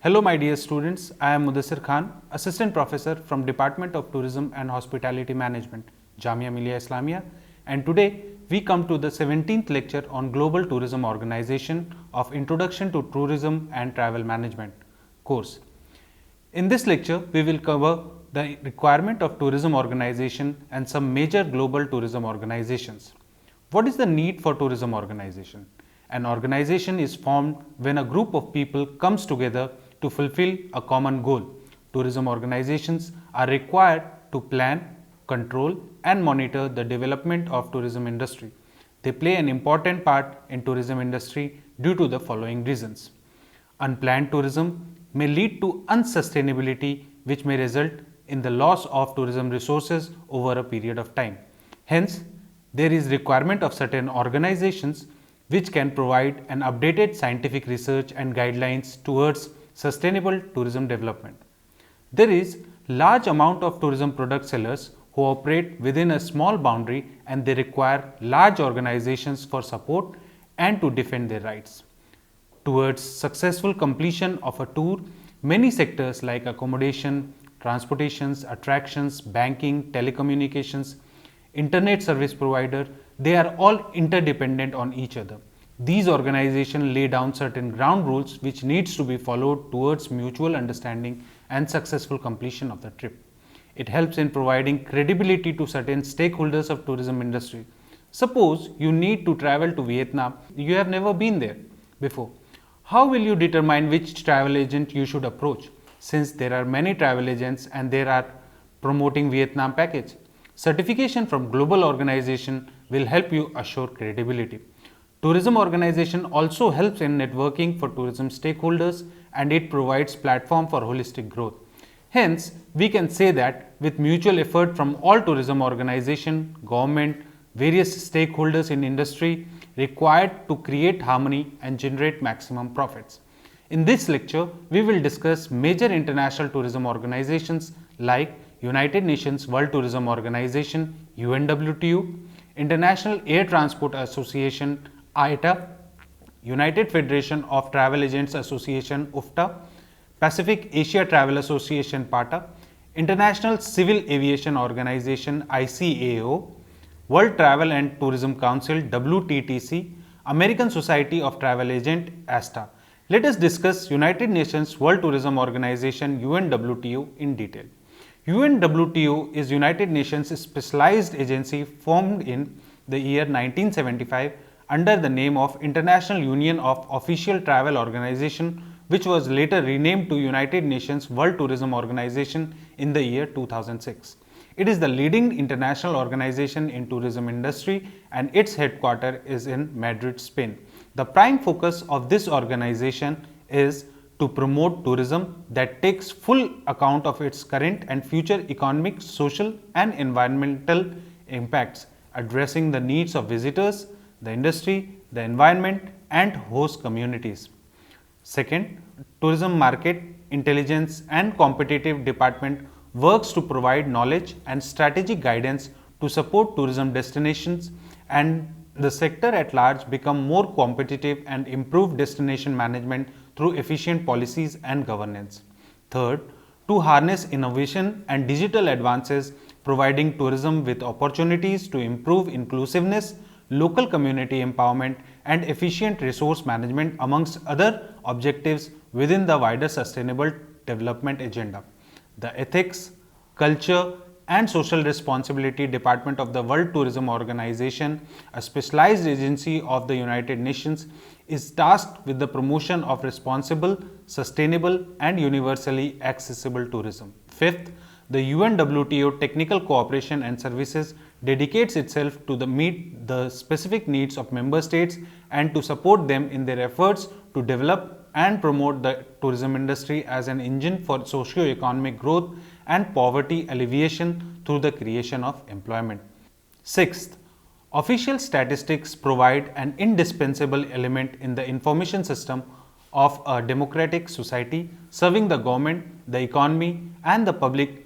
Hello my dear students, I am Mudassir Khan, Assistant Professor from Department of Tourism and Hospitality Management, Jamia Millia Islamia, and today we come to the 17th lecture on Global Tourism Organization of Introduction to Tourism and Travel Management course. In this lecture, we will cover the requirement of tourism organization and some major global tourism organizations. What is the need for tourism organization? An organization is formed when a group of people comes together to fulfill a common goal. Tourism organizations are required to plan, control and monitor the development of tourism industry. They play an important part in tourism industry due to the following reasons. Unplanned tourism may lead to unsustainability, which may result in the loss of tourism resources over a period of time. Hence, there is requirement of certain organizations which can provide an updated scientific research and guidelines towards sustainable tourism development. There is large amount of tourism product sellers who operate within a small boundary and they require large organizations for support and to defend their rights. Towards successful completion of a tour, many sectors like accommodation, transportations, attractions, banking, telecommunications, internet service provider, they are all interdependent on each other. These organizations lay down certain ground rules which needs to be followed towards mutual understanding and successful completion of the trip. It helps in providing credibility to certain stakeholders of tourism industry. Suppose you need to travel to Vietnam, you have never been there before. How will you determine which travel agent you should approach, since there are many travel agents and they are promoting Vietnam package? Certification from global organization will help you assure credibility. Tourism organization also helps in networking for tourism stakeholders and it provides platform for holistic growth. Hence, we can say that with mutual effort from all tourism organization, government, various stakeholders in industry required to create harmony and generate maximum profits. In this lecture, we will discuss major international tourism organizations like United Nations World Tourism Organization UNWTO, International Air Transport Association IATA, United Federation of Travel Agents Association UFTA, Pacific Asia Travel Association PATA, International Civil Aviation Organization ICAO, World Travel and Tourism Council WTTC, American Society of Travel Agent ASTA. Let us discuss United Nations World Tourism Organization UNWTO in detail. UNWTO is United Nations specialized agency formed in the year 1975 under the name of International Union of Official Travel Organization, which was later renamed to United Nations World Tourism Organization in the year 2006. It is the leading international organization in tourism industry and its headquarters is in Madrid, Spain. The prime focus of this organization is to promote tourism that takes full account of its current and future economic, social and environmental impacts, addressing the needs of visitors, the industry, the environment and host communities. Second, Tourism Market Intelligence and Competitive Department works to provide knowledge and strategic guidance to support tourism destinations and the sector at large become more competitive and improve destination management through efficient policies and governance. Third, to harness innovation and digital advances, providing tourism with opportunities to improve inclusiveness, local community empowerment and efficient resource management amongst other objectives within the wider sustainable development agenda. The ethics, culture, and Social Responsibility Department of the World Tourism Organization, a specialized agency of the United Nations, is tasked with the promotion of responsible, sustainable, and universally accessible tourism. Fifth, the UNWTO Technical Cooperation and Services dedicates itself to meet the specific needs of member states and to support them in their efforts to develop and promote the tourism industry as an engine for socio-economic growth and poverty alleviation through the creation of employment. Sixth, official statistics provide an indispensable element in the information system of a democratic society, serving the government, the economy, and the public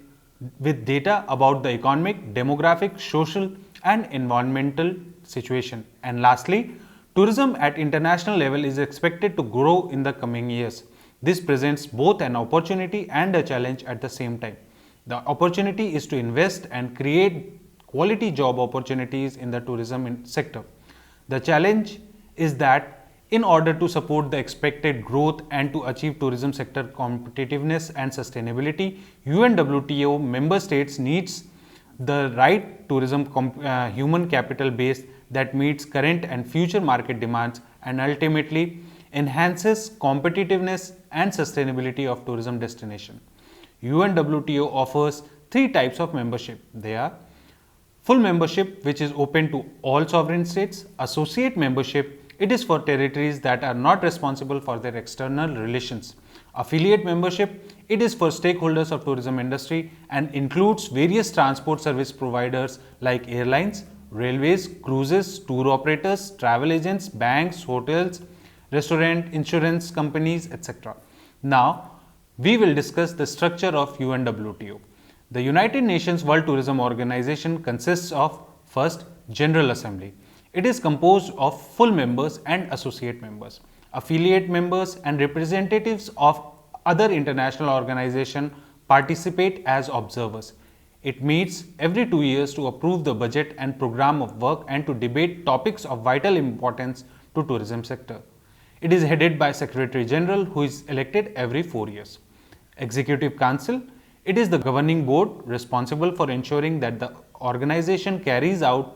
with data about the economic, demographic, social, and environmental situation. And lastly, tourism at international level is expected to grow in the coming years. This presents both an opportunity and a challenge at the same time. The opportunity is to invest and create quality job opportunities in the tourism sector. The challenge is that in order to support the expected growth and to achieve tourism sector competitiveness and sustainability, UNWTO member states needs the right tourism human capital base that meets current and future market demands and ultimately enhances competitiveness and sustainability of tourism destination. UNWTO offers three types of membership. They are full membership, which is open to all sovereign states; associate membership, it is for territories that are not responsible for their external relations; affiliate membership, it is for stakeholders of tourism industry and includes various transport service providers like airlines, railways, cruises, tour operators, travel agents, banks, hotels, restaurant, insurance companies, etc. Now, we will discuss the structure of UNWTO. The United Nations World Tourism Organization consists of first, General Assembly. It is composed of full members and associate members. Affiliate members and representatives of other international organizations participate as observers. It meets every 2 years to approve the budget and program of work and to debate topics of vital importance to tourism sector. It is headed by Secretary General, who is elected every 4 years. Executive Council, it is the governing board responsible for ensuring that the organization carries out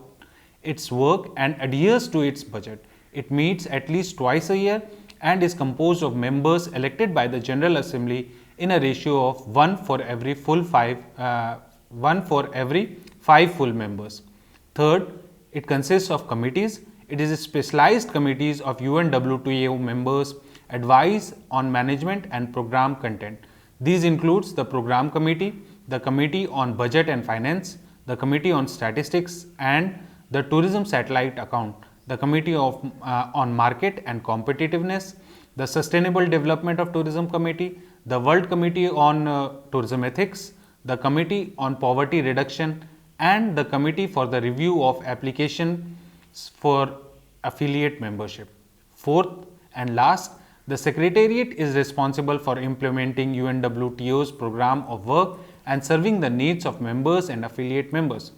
its work and adheres to its budget. It meets at least twice a year and is composed of members elected by the General Assembly in a ratio of one for every 5 full members. Third, it consists of committees. It is specialized committees of UNWTO members advise on management and program content. These includes the Program Committee, the Committee on Budget and Finance, the Committee on Statistics and the Tourism Satellite Account, the Committee on Market and Competitiveness, the Sustainable Development of Tourism Committee, the World Committee on Tourism Ethics, the Committee on Poverty Reduction, and the Committee for the Review of Applications for Affiliate Membership. Fourth and last, the Secretariat is responsible for implementing UNWTO's program of work and serving the needs of members and affiliate members.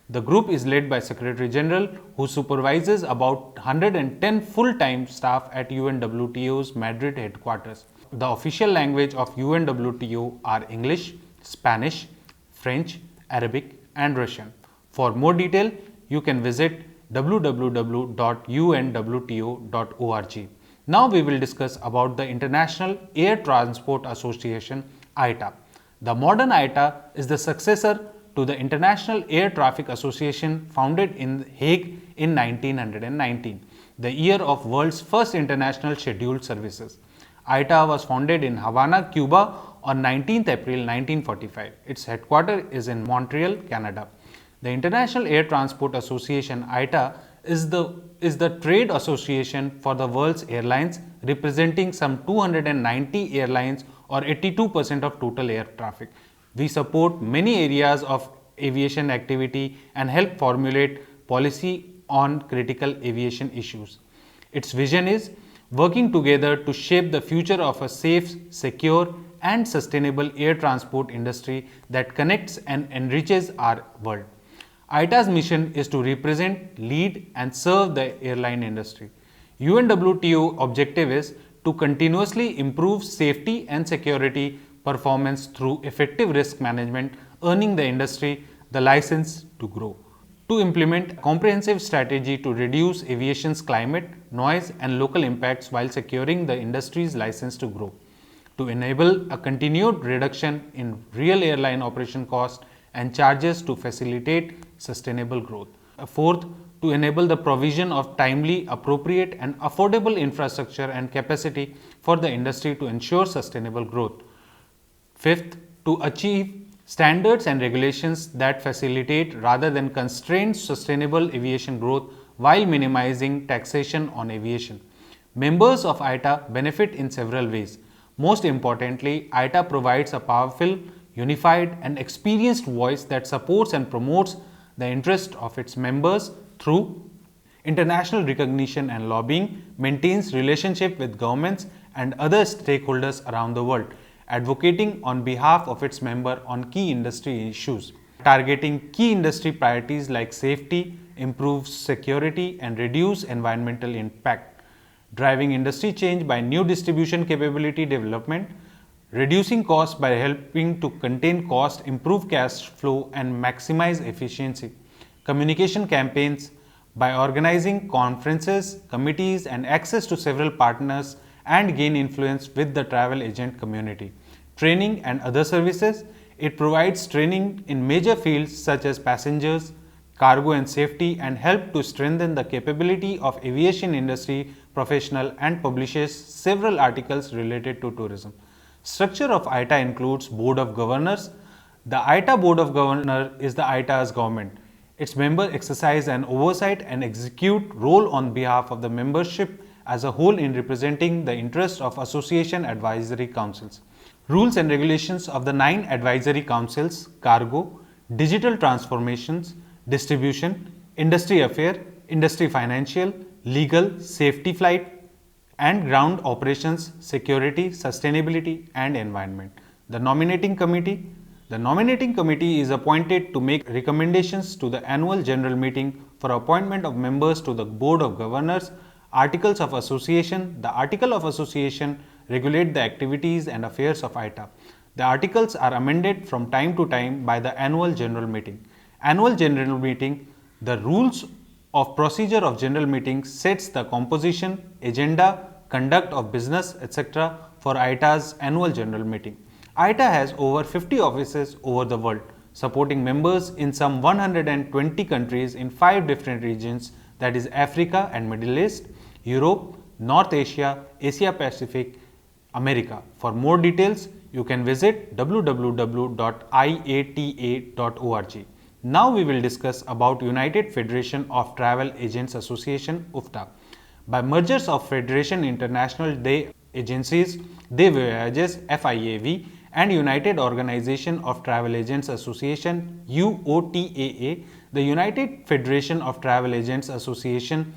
The group is led by Secretary General, who supervises about 110 full-time staff at UNWTO's Madrid headquarters. The official language of UNWTO are English, Spanish, French, Arabic, and Russian. For more detail, you can visit www.unwto.org. Now we will discuss about the International Air Transport Association, IATA. The modern IATA is the successor to the International Air Traffic Association founded in Hague in 1919, the year of world's first international scheduled services. IATA was founded in Havana, Cuba on 19th April 1945. Its headquarters is in Montreal, Canada. The International Air Transport Association, IATA, is the trade association for the world's airlines, representing some 290 airlines or 82% of total air traffic. We support many areas of aviation activity and help formulate policy on critical aviation issues. Its vision is working together to shape the future of a safe, secure and sustainable air transport industry that connects and enriches our world. IATA's mission is to represent, lead and serve the airline industry. UNWTO objective is to continuously improve safety and security performance through effective risk management, earning the industry the license to grow. To implement a comprehensive strategy to reduce aviation's climate, noise, and local impacts while securing the industry's license to grow. To enable a continued reduction in real airline operation costs and charges to facilitate sustainable growth. Fourth, to enable the provision of timely, appropriate, and affordable infrastructure and capacity for the industry to ensure sustainable growth. Fifth, to achieve standards and regulations that facilitate rather than constrain sustainable aviation growth while minimizing taxation on aviation. Members of ITA benefit in several ways. Most importantly, ITA provides a powerful, unified, and experienced voice that supports and promotes the interest of its members through international recognition and lobbying, maintains relationship with governments and other stakeholders around the world, advocating on behalf of its member on key industry issues, targeting key industry priorities like safety, improve security, and reduce environmental impact, driving industry change by new distribution capability development, reducing costs by helping to contain cost, improve cash flow, and maximize efficiency, communication campaigns by organizing conferences, committees, and access to several partners and gain influence with the travel agent community. Training and other services. It provides training in major fields such as passengers, cargo and safety, and help to strengthen the capability of aviation industry professional and publishes several articles related to tourism. Structure of ITA includes Board of Governors. The ITA Board of Governors is the ITA's government. Its members exercise an oversight and execute role on behalf of the membership as a whole in representing the interests of association advisory councils. Rules and regulations of the 9 advisory councils: cargo, digital transformations, distribution, industry affair, industry financial, legal, safety flight and ground operations, security, sustainability and environment. The nominating committee. The nominating committee is appointed to make recommendations to the annual general meeting for appointment of members to the Board of Governors. Articles of Association. The Article of Association regulate the activities and affairs of ITA. The articles are amended from time to time by the annual general meeting. Annual general meeting. The rules of procedure of general meeting sets the composition, agenda, conduct of business, etc. for ITA's annual general meeting. ITA has over 50 offices over the world, supporting members in some 120 countries in 5 different regions, that is Africa and Middle East, Europe, North Asia, Asia Pacific, America. For more details, you can visit www.iata.org. Now we will discuss about United Federation of Travel Agents Association UFTA. By mergers of Federation International des Agencies des Voyages FIAV and United Organization of Travel Agents Association UOTAA, the United Federation of Travel Agents Association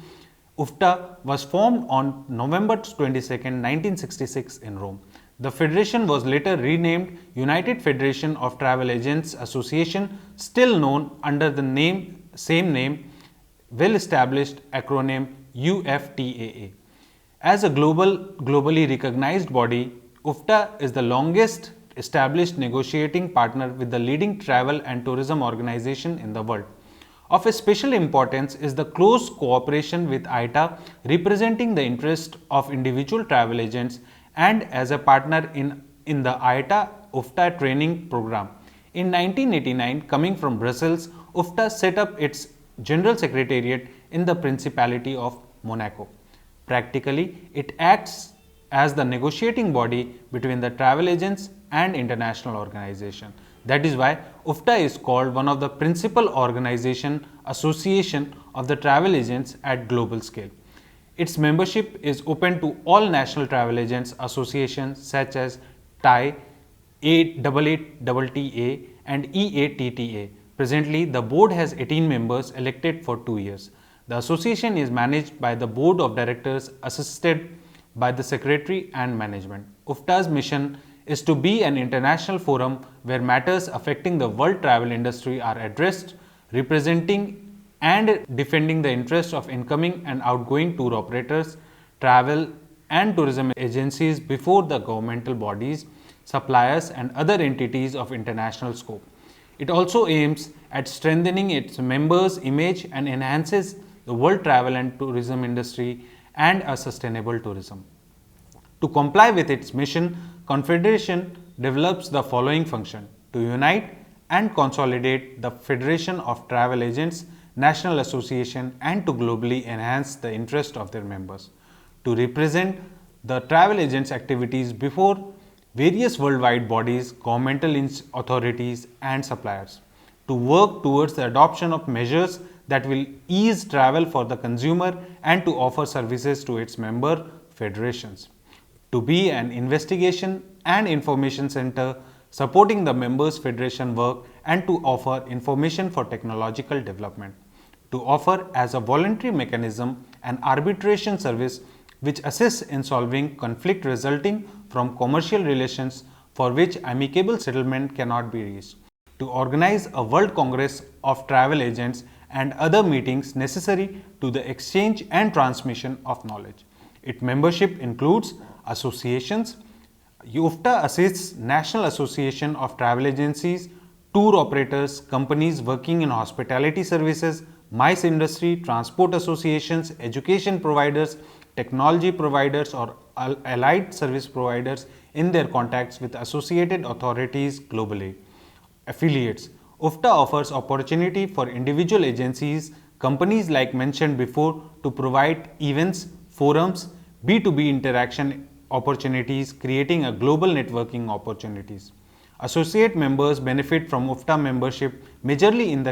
UFTA was formed on November 22, 1966 in Rome. The federation was later renamed United Federation of Travel Agents Association, still known under the same name, well-established acronym UFTAA. As a globally recognized body, UFTA is the longest established negotiating partner with the leading travel and tourism organization in the world. Of a special importance is the close cooperation with ITA, representing the interest of individual travel agents and as a partner in the ITA UFTA training program. In 1989, coming from Brussels, UFTA set up its General Secretariat in the Principality of Monaco. Practically, it acts as the negotiating body between the travel agents and international organization. That is why UFTA is called one of the principal association of the travel agents at global scale. Its membership is open to all national travel agents associations such as TAI, AATA and EATTA. Presently, the board has 18 members elected for 2 years. The association is managed by the board of directors assisted by the secretary and management. UFTA's mission is to be an international forum where matters affecting the world travel industry are addressed, representing and defending the interests of incoming and outgoing tour operators, travel and tourism agencies before the governmental bodies, suppliers and other entities of international scope. It also aims at strengthening its members' image and enhances the world travel and tourism industry and a sustainable tourism. To comply with its mission, Confederation develops the following function: to unite and consolidate the Federation of Travel Agents, National Association, and to globally enhance the interest of their members, to represent the travel agents' activities before various worldwide bodies, governmental authorities, and suppliers, to work towards the adoption of measures that will ease travel for the consumer and to offer services to its member federations, to be an investigation and information center supporting the members federation work and to offer information for technological development, to offer as a voluntary mechanism an arbitration service which assists in solving conflict resulting from commercial relations for which amicable settlement cannot be reached, to organize a World Congress of Travel Agents and other meetings necessary to the exchange and transmission of knowledge. Its membership includes associations. UFTA assists National Association of Travel Agencies, tour operators, companies working in hospitality services, MICE industry, transport associations, education providers, technology providers or allied service providers in their contacts with associated authorities globally. Affiliates. UFTA offers opportunity for individual agencies, companies like mentioned before to provide events, forums, B2B interaction opportunities, creating a global networking opportunities. Associate members benefit from UFTA membership majorly in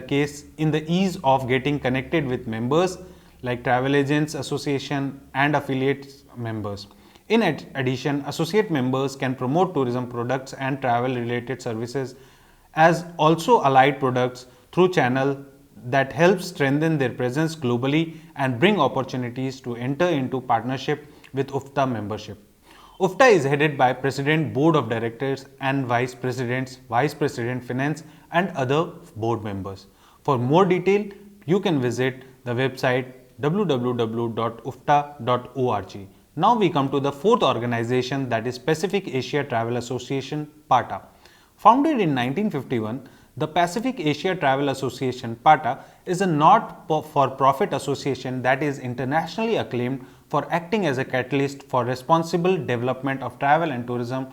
the ease of getting connected with members like travel agents association and affiliate members. In addition, associate members can promote tourism products and travel related services as also allied products through channel that helps strengthen their presence globally and bring opportunities to enter into partnership with UFTA membership. UFTA is headed by President Board of Directors and Vice Presidents, Vice President Finance and other board members. For more detail, you can visit the website www.ufta.org. Now we come to the fourth organization, that is Pacific Asia Travel Association, PATA. Founded in 1951, the Pacific Asia Travel Association, PATA, is a not-for-profit association that is internationally acclaimed for acting as a catalyst for responsible development of travel and tourism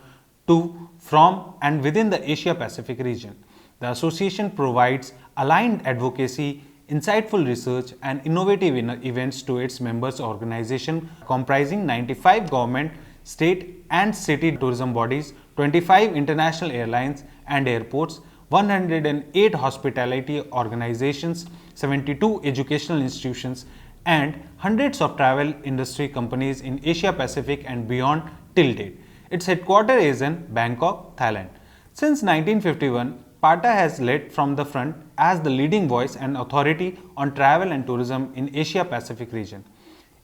to, from and within the Asia Pacific region. The association provides aligned advocacy, insightful research and innovative events to its members organization comprising 95 government, state and city tourism bodies, 25 international airlines and airports, 108 hospitality organizations, 72 educational institutions and hundreds of travel industry companies in Asia Pacific and beyond till date. Its headquarters is in Bangkok, Thailand. Since 1951, PATA has led from the front as the leading voice and authority on travel and tourism in Asia Pacific region.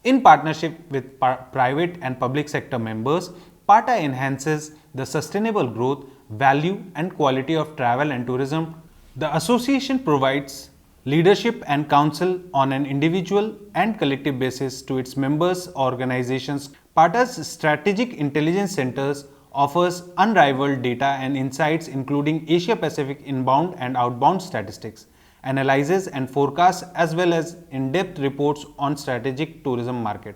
In partnership with private and public sector members, PATA enhances the sustainable growth, value and quality of travel and tourism. The association provides leadership and counsel on an individual and collective basis to its members organizations. PATA's strategic intelligence centers offers unrivaled data and insights including Asia Pacific inbound and outbound statistics, analyses and forecasts as well as in-depth reports on strategic tourism market.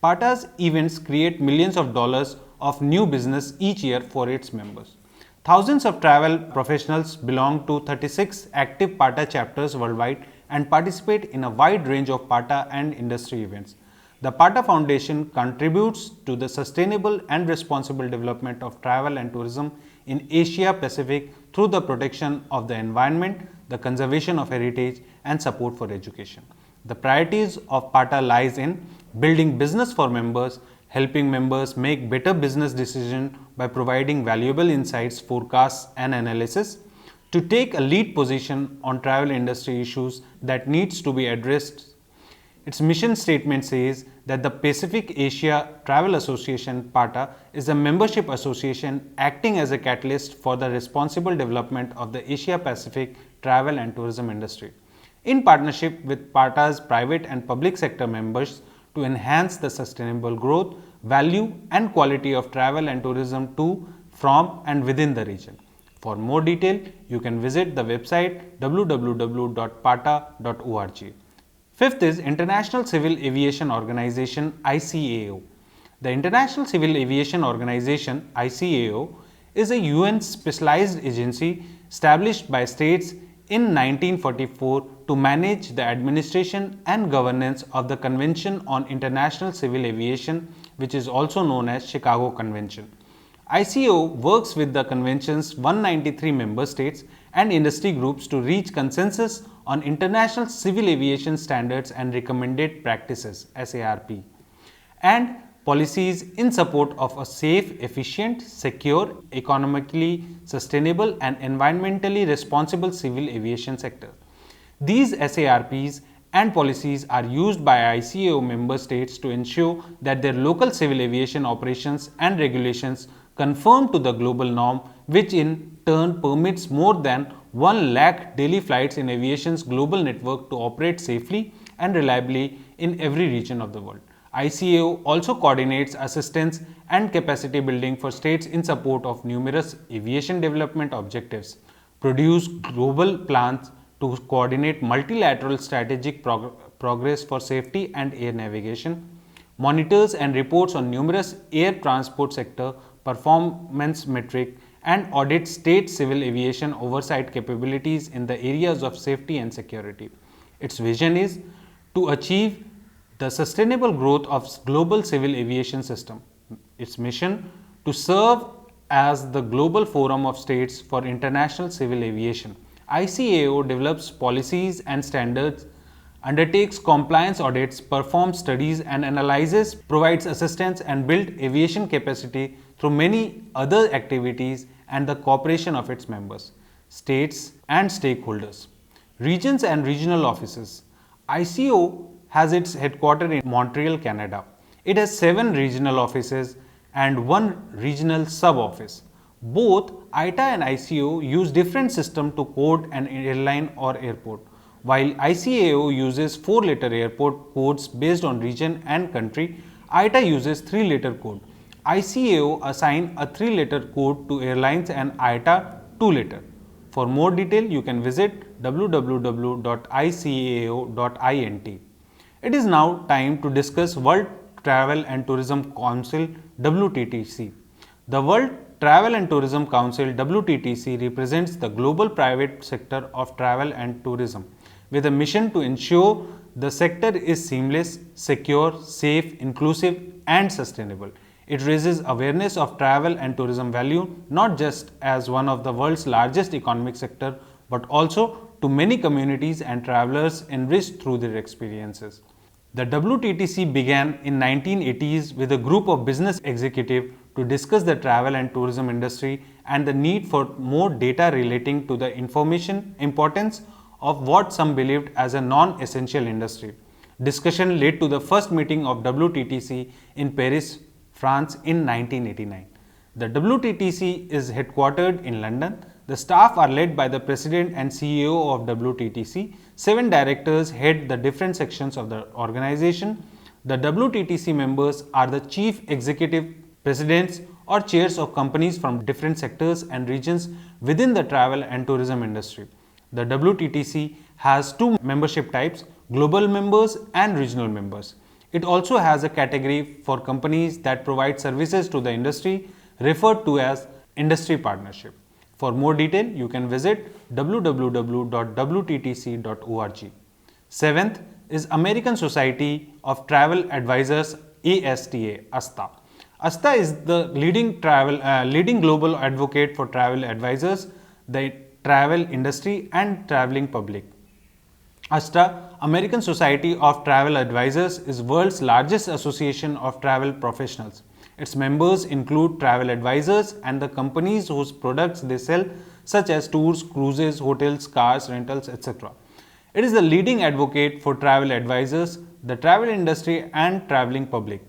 PATA's events create millions of dollars of new business each year for its members. Thousands of travel professionals belong to 36 active PATA chapters worldwide and participate in a wide range of PATA and industry events. The PATA Foundation contributes to the sustainable and responsible development of travel and tourism in Asia Pacific through the protection of the environment, the conservation of heritage and support for education. The priorities of PATA lies in building business for members, helping members make better business decisions by providing valuable insights, forecasts and analysis, to take a lead position on travel industry issues that needs to be addressed. Its mission statement says that the Pacific Asia Travel Association PATA is a membership association acting as a catalyst for the responsible development of the Asia Pacific travel and tourism industry, in partnership with PATA's private and public sector members to enhance the sustainable growth, value and quality of travel and tourism to, from and within the region. For more detail, you can visit the website www.pata.org. Fifth is International Civil Aviation Organization (ICAO). The International Civil Aviation Organization (ICAO) is a UN specialized agency established by states in 1944 to manage the administration and governance of the Convention on International Civil Aviation, which is also known as Chicago Convention. ICAO works with the Convention's 193 member states and industry groups to reach consensus on international civil aviation standards and recommended practices (SARP) and policies in support of a safe, efficient, secure, economically sustainable and environmentally responsible civil aviation sector. These SARPs and policies are used by ICAO member states to ensure that their local civil aviation operations and regulations conform to the global norm, which in turn permits more than 1 lakh daily flights in aviation's global network to operate safely and reliably in every region of the world. ICAO also coordinates assistance and capacity building for states in support of numerous aviation development objectives, produce global plans to coordinate multilateral strategic progress for safety and air navigation, monitors and reports on numerous air transport sector performance metric, and audits state civil aviation oversight capabilities in the areas of safety and security. Its vision is to achieve the sustainable growth of global civil aviation system. Its mission to serve as the global forum of states for international civil aviation. ICAO develops policies and standards, undertakes compliance audits, performs studies and analyzes, provides assistance and builds aviation capacity through many other activities and the cooperation of its members, states and stakeholders. Regions and regional offices. ICAO has its headquarters in Montreal, Canada. It has 7 regional offices and 1 regional sub-office. Both ITA and ICAO use different systems to code an airline or airport. While ICAO uses 4-letter airport codes based on region and country, ITA uses 3-letter code. ICAO assign a 3-letter code to airlines and ITA 2-letter. For more detail, you can visit www.icao.int. It is now time to discuss World Travel and Tourism Council (WTTC). The World Travel and Tourism Council (WTTC) represents the global private sector of travel and tourism with a mission to ensure the sector is seamless, secure, safe, inclusive and sustainable. It raises awareness of travel and tourism value not just as one of the world's largest economic sector but also to many communities and travelers enriched through their experiences. The WTTC began in 1980s with a group of business executives to discuss the travel and tourism industry and the need for more data relating to the information importance of what some believed as a non-essential industry. Discussion led to the first meeting of WTTC in Paris, France in 1989. The WTTC is headquartered in London. The staff are led by the President and CEO of WTTC. 7 directors head the different sections of the organization. The WTTC members are the chief executive presidents or chairs of companies from different sectors and regions within the travel and tourism industry. The WTTC has 2 membership types, global members and regional members. It also has a category for companies that provide services to the industry referred to as industry partnership. For more detail, you can visit www.wttc.org. 7th is American Society of Travel Advisors ASTA. ASTA is the leading global advocate for travel advisors, the travel industry and traveling public. ASTA, American Society of Travel Advisors, is world's largest association of travel professionals. Its members include travel advisors and the companies whose products they sell, such as tours, cruises, hotels, cars, rentals, etc. It is the leading advocate for travel advisors, the travel industry and traveling public.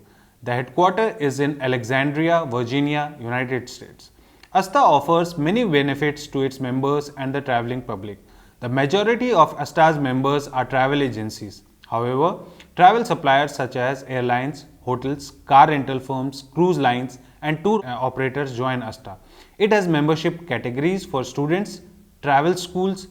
The headquarters is in Alexandria, Virginia, United States. ASTA offers many benefits to its members and the traveling public. The majority of ASTA's members are travel agencies. However, travel suppliers such as airlines, hotels, car rental firms, cruise lines and tour operators join ASTA. It has membership categories for students, travel schools,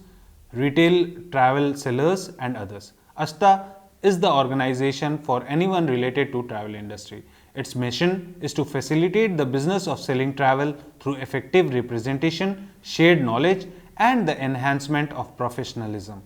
retail travel sellers and others. ASTA is the organization for anyone related to travel industry. Its mission is to facilitate the business of selling travel through effective representation, shared knowledge and the enhancement of professionalism.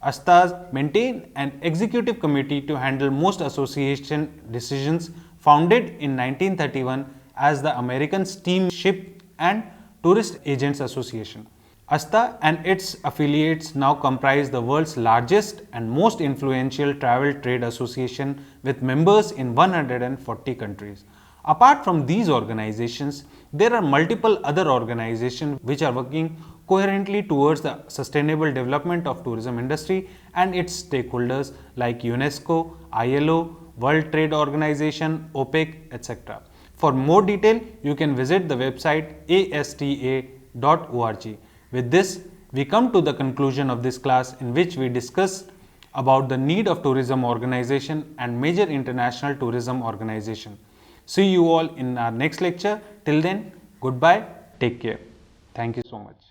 ASTAs maintain an executive committee to handle most association decisions founded in 1931 as the American Steamship and Tourist Agents Association. ASTA and its affiliates now comprise the world's largest and most influential travel trade association with members in 140 countries. Apart from these organizations, there are multiple other organizations which are working coherently towards the sustainable development of tourism industry and its stakeholders like UNESCO, ILO, World Trade Organization, OPEC, etc. For more detail, you can visit the website asta.org. With this, we come to the conclusion of this class in which we discussed about the need of tourism organization and major international tourism organization. See you all in our next lecture. Till then, goodbye, take care. Thank you so much.